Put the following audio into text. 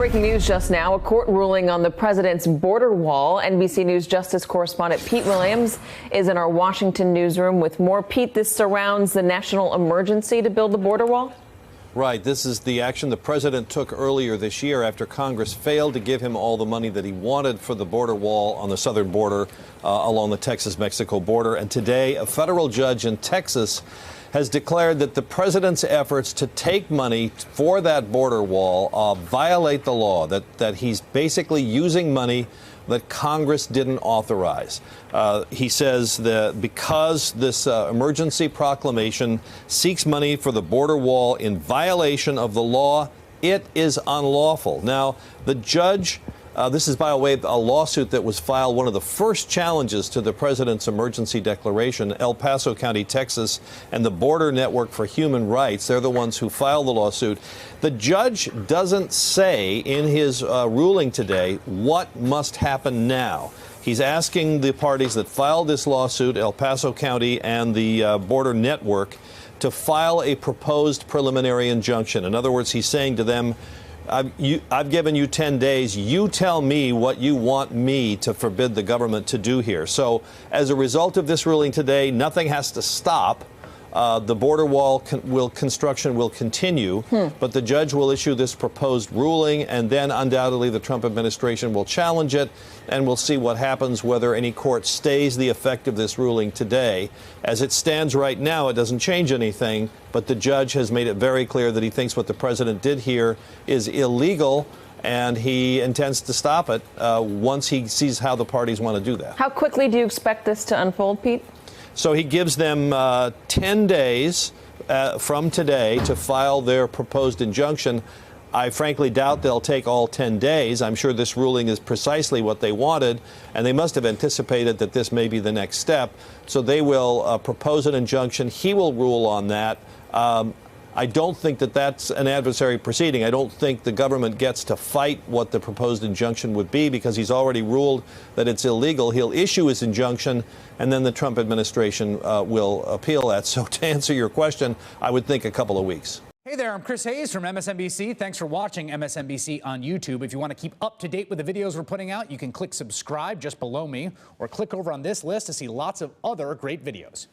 Breaking news just now, a court ruling on the president's border wall. NBC News Justice correspondent Pete Williams is in our Washington newsroom with more. Pete, this surrounds the national emergency to build the border wall? Right. This is the action the president took earlier this year after Congress failed to give him all the money that he wanted for the border wall on the southern border along the Texas-Mexico border. And today, a federal judge in Texas has declared that the president's efforts to take money for that border wall violate the law, that he's basically using money that Congress didn't authorize. He says that because this emergency proclamation seeks money for the border wall in violation of the law, it is unlawful. Now, the judge, this is by way of a lawsuit that was filed, one of the first challenges to the president's emergency declaration. El Paso County, Texas, and the Border Network for Human Rights, they're the ones who filed the lawsuit. The judge doesn't say in his ruling today what must happen now. He's asking the parties that filed this lawsuit, El Paso County and the Border Network, to file a proposed preliminary injunction. In other words, he's saying to them, I've given you 10 days. You tell me what you want me to forbid the government to do here. So as a result of this ruling today, nothing has to stop. The border wall construction will continue, but the judge will issue this proposed ruling, and then undoubtedly the Trump administration will challenge it, and we'll see what happens, whether any court stays the effect of this ruling today. As it stands right now, it doesn't change anything, but the judge has made it very clear that he thinks what the president did here is illegal, and he intends to stop it once he sees how the parties want to do that. How quickly do you expect this to unfold, Pete? So he gives them 10 days from today to file their proposed injunction. I frankly doubt they'll take all 10 days. I'm sure this ruling is precisely what they wanted, and they must have anticipated that this may be the next step. So they will propose an injunction. He will rule on that. I don't think that that's an adversary proceeding. I don't think the government gets to fight what the proposed injunction would be because he's already ruled that it's illegal. He'll issue his injunction, and then the Trump administration will appeal that. So to answer your question, I would think a couple of weeks. Hey there, I'm Chris Hayes from MSNBC. Thanks for watching MSNBC on YouTube. If you want to keep up to date with the videos we're putting out, you can click subscribe just below me or click over on this list to see lots of other great videos.